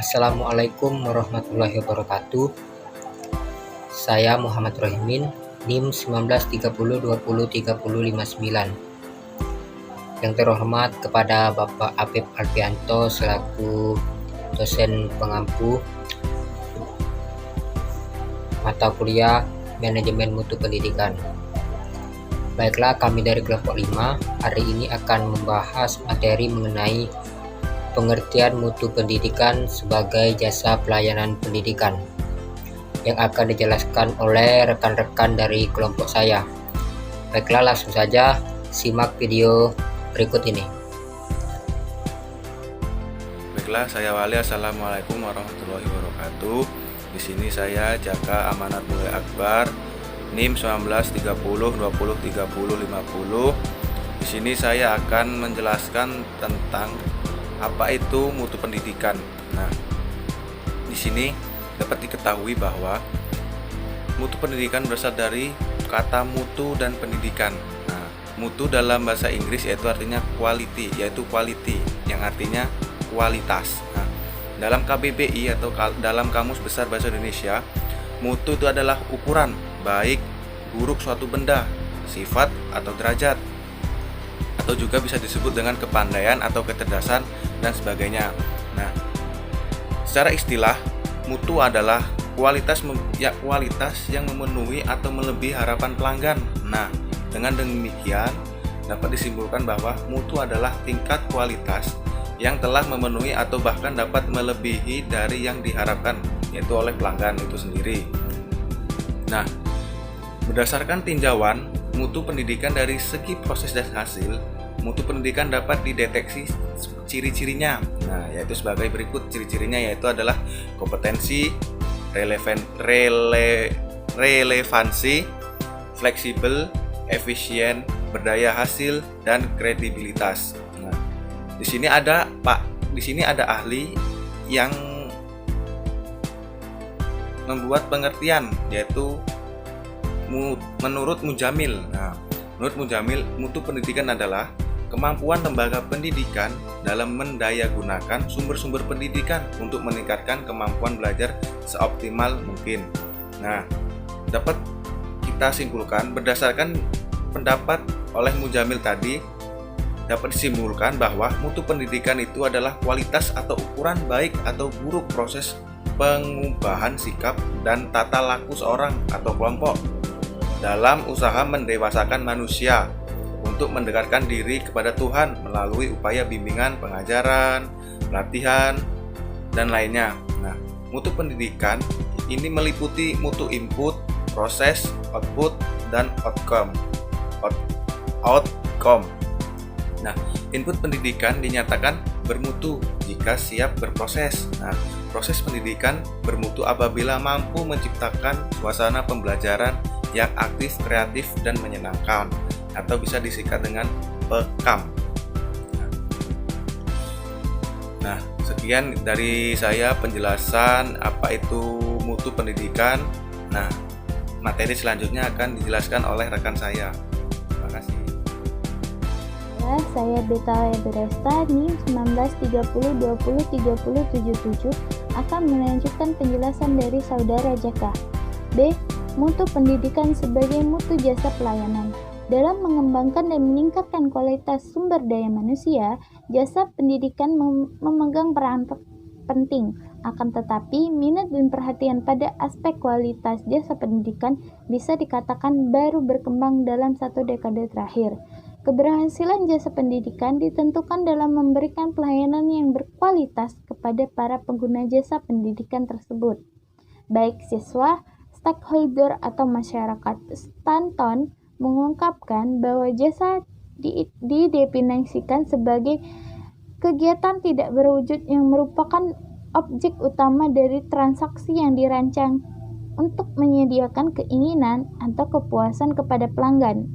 Assalamualaikum warahmatullahi wabarakatuh. Saya Muhammad Rohimin, NIM 1930203059. Yang terhormat kepada Bapak Apip Alfianto selaku dosen pengampu mata kuliah Manajemen Mutu Pendidikan. Baiklah, kami dari kelompok 5 hari ini akan membahas materi mengenai pengertian mutu pendidikan sebagai jasa pelayanan pendidikan yang akan dijelaskan oleh rekan-rekan dari kelompok saya. Baiklah, langsung saja simak video berikut ini. Baiklah, saya Wali. Assalamualaikum warahmatullahi wabarakatuh. Di sini saya Jaka Amanat Mulai Akbar, NIM 1930203050. Di sini saya akan menjelaskan tentang apa itu mutu pendidikan. Nah, di sini dapat diketahui bahwa mutu pendidikan berasal dari kata mutu dan pendidikan. Nah, mutu dalam bahasa Inggris yaitu artinya quality, yang artinya kualitas. Nah, dalam KBBI atau dalam Kamus Besar Bahasa Indonesia, mutu itu adalah ukuran baik buruk suatu benda, sifat atau derajat, atau juga bisa disebut dengan kepandaian atau kecerdasan dan sebagainya. Nah, secara istilah, mutu adalah kualitas yang memenuhi atau melebihi harapan pelanggan. Nah, dengan demikian dapat disimpulkan bahwa mutu adalah tingkat kualitas yang telah memenuhi atau bahkan dapat melebihi dari yang diharapkan, yaitu oleh pelanggan itu sendiri. Nah, berdasarkan tinjauan mutu pendidikan dari segi proses dan hasil, mutu pendidikan dapat dideteksi ciri-cirinya. Nah, yaitu sebagai berikut. Ciri-cirinya yaitu adalah kompetensi, relevansi, fleksibel, efisien, berdaya hasil, dan kredibilitas. Nah, di sini ada ahli yang membuat pengertian, yaitu menurut Mujamil. Nah, menurut Mujamil, mutu pendidikan adalah kemampuan lembaga pendidikan dalam mendayagunakan sumber-sumber pendidikan untuk meningkatkan kemampuan belajar seoptimal mungkin. Nah, dapat kita simpulkan berdasarkan pendapat oleh Mujamil tadi, dapat disimpulkan bahwa mutu pendidikan itu adalah kualitas atau ukuran baik atau buruk proses pengubahan sikap dan tata laku seorang atau kelompok dalam usaha mendewasakan manusia untuk mendekatkan diri kepada Tuhan melalui upaya bimbingan, pengajaran, pelatihan, dan lainnya. Nah, mutu pendidikan ini meliputi mutu input, proses, output, dan outcome. Nah, input pendidikan dinyatakan bermutu jika siap berproses. Nah, proses pendidikan bermutu apabila mampu menciptakan suasana pembelajaran yang aktif, kreatif, dan menyenangkan, atau bisa disingkat dengan PEKAM. Nah, sekian dari saya penjelasan apa itu mutu pendidikan. Nah, materi selanjutnya akan dijelaskan oleh rekan saya. Terima kasih. Saya Beta Beresta, NIM 1930203077 akan melanjutkan penjelasan dari saudara Jaka. B. Mutu pendidikan sebagai mutu jasa pelayanan. Dalam mengembangkan dan meningkatkan kualitas sumber daya manusia, jasa pendidikan memegang peran penting. Akan tetapi, minat dan perhatian pada aspek kualitas jasa pendidikan bisa dikatakan baru berkembang dalam 1 dekade terakhir. Keberhasilan jasa pendidikan ditentukan dalam memberikan pelayanan yang berkualitas kepada para pengguna jasa pendidikan tersebut, baik siswa, stakeholder, atau masyarakat. Stanton mengungkapkan bahwa jasa didefinisikan sebagai kegiatan tidak berwujud yang merupakan objek utama dari transaksi yang dirancang untuk menyediakan keinginan atau kepuasan kepada pelanggan.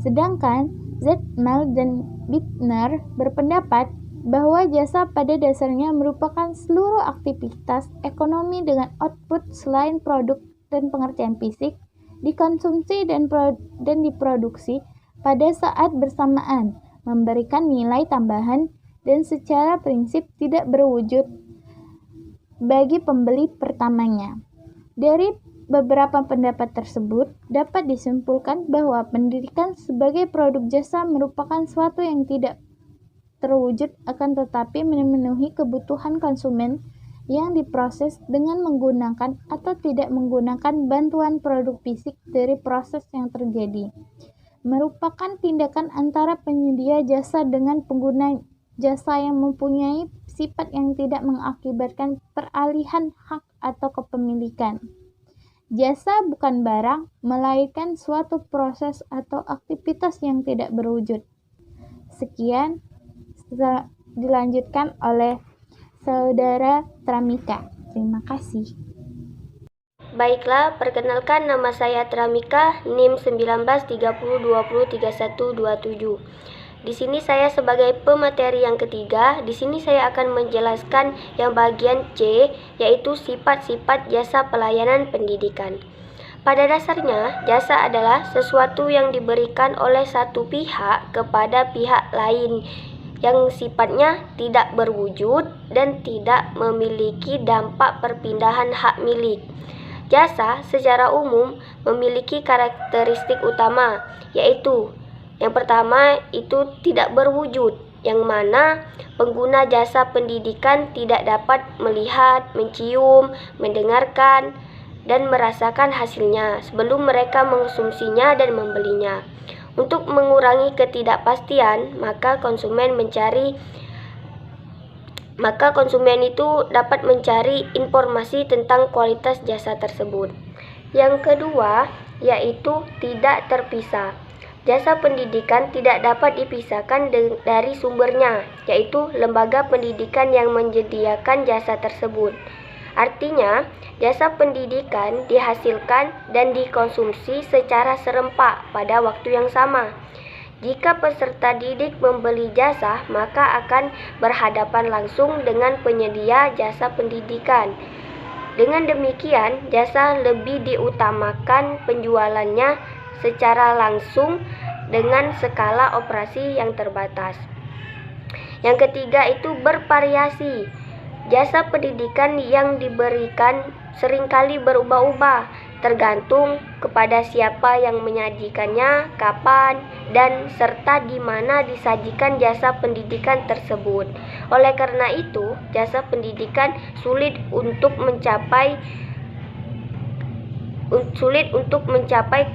Sedangkan Zetmel dan Bittner berpendapat bahwa jasa pada dasarnya merupakan seluruh aktivitas ekonomi dengan output selain produk dan pengertian fisik, dikonsumsi dan diproduksi pada saat bersamaan, memberikan nilai tambahan dan secara prinsip tidak berwujud bagi pembeli pertamanya. Dari beberapa pendapat tersebut, dapat disimpulkan bahwa pendidikan sebagai produk jasa merupakan suatu yang tidak terwujud akan tetapi memenuhi kebutuhan konsumen yang diproses dengan menggunakan atau tidak menggunakan bantuan produk fisik dari proses yang terjadi. Merupakan tindakan antara penyedia jasa dengan pengguna jasa yang mempunyai sifat yang tidak mengakibatkan peralihan hak atau kepemilikan. Jasa bukan barang, melainkan suatu proses atau aktivitas yang tidak berwujud. Sekian, dilanjutkan oleh Saudara Tramika. Terima kasih. Baiklah, perkenalkan nama saya Tramika, NIM 1930203127. Di sini saya sebagai pemateri yang ketiga. Di sini saya akan menjelaskan yang bagian C, yaitu sifat-sifat jasa pelayanan pendidikan. Pada dasarnya, jasa adalah sesuatu yang diberikan oleh satu pihak kepada pihak lain yang sifatnya tidak berwujud dan tidak memiliki dampak perpindahan hak milik. Jasa secara umum memiliki karakteristik utama, yaitu yang pertama itu tidak berwujud, yang mana pengguna jasa pendidikan tidak dapat melihat, mencium, mendengarkan, dan merasakan hasilnya sebelum mereka mengkonsumsinya dan membelinya. Untuk mengurangi ketidakpastian, maka konsumen itu dapat mencari informasi tentang kualitas jasa tersebut. Yang kedua, yaitu tidak terpisah. Jasa pendidikan tidak dapat dipisahkan dari sumbernya, yaitu lembaga pendidikan yang menyediakan jasa tersebut. Artinya, jasa pendidikan dihasilkan dan dikonsumsi secara serempak pada waktu yang sama. Jika peserta didik membeli jasa, maka akan berhadapan langsung dengan penyedia jasa pendidikan. Dengan demikian, jasa lebih diutamakan penjualannya secara langsung dengan skala operasi yang terbatas. Yang ketiga itu bervariasi. Jasa pendidikan yang diberikan seringkali berubah-ubah, tergantung kepada siapa yang menyajikannya, kapan, dan serta di mana disajikan jasa pendidikan tersebut. Oleh karena itu, jasa pendidikan sulit untuk mencapai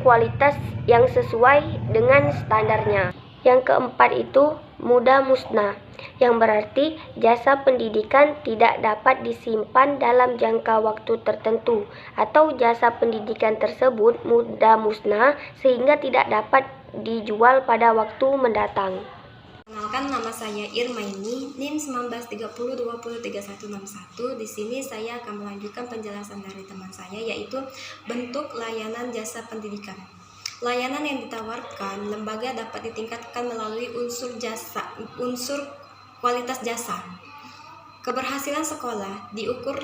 kualitas yang sesuai dengan standarnya. Yang keempat itu mudah musnah, yang berarti jasa pendidikan tidak dapat disimpan dalam jangka waktu tertentu, atau jasa pendidikan tersebut mudah musnah sehingga tidak dapat dijual pada waktu mendatang. Perkenalkan, nama saya Irmaini, NIM 1930203161. Di sini saya akan melanjutkan penjelasan dari teman saya, yaitu bentuk layanan jasa pendidikan. Layanan yang ditawarkan lembaga dapat ditingkatkan melalui unsur kualitas jasa. Keberhasilan sekolah diukur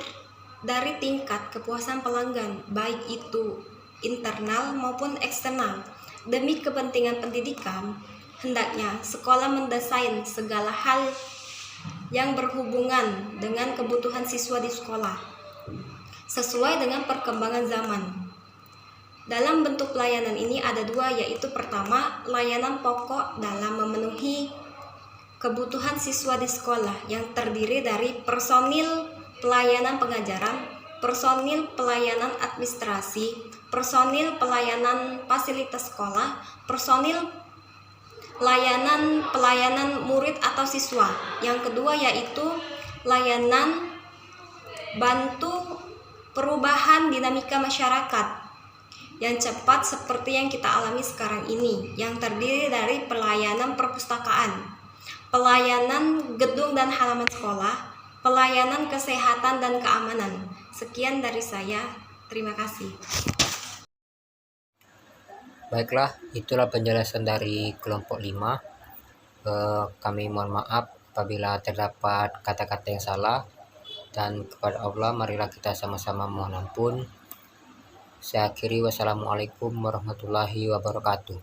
dari tingkat kepuasan pelanggan, baik itu internal maupun eksternal. Demi kepentingan pendidikan, hendaknya sekolah mendesain segala hal yang berhubungan dengan kebutuhan siswa di sekolah, sesuai dengan perkembangan zaman. Dalam bentuk pelayanan ini ada dua, yaitu pertama, layanan pokok dalam memenuhi kebutuhan siswa di sekolah yang terdiri dari personil pelayanan pengajaran, personil pelayanan administrasi, personil pelayanan fasilitas sekolah, personil pelayanan murid atau siswa. Yang kedua yaitu layanan bantu perubahan dinamika masyarakat yang cepat seperti yang kita alami sekarang ini, yang terdiri dari pelayanan perpustakaan, pelayanan gedung dan halaman sekolah, pelayanan kesehatan dan keamanan. Sekian dari saya, terima kasih. Baiklah, itulah penjelasan dari kelompok 5. Kami mohon maaf apabila terdapat kata-kata yang salah, dan kepada Allah marilah kita sama-sama mohon ampun. Saya akhiri, wassalamualaikum warahmatullahi wabarakatuh.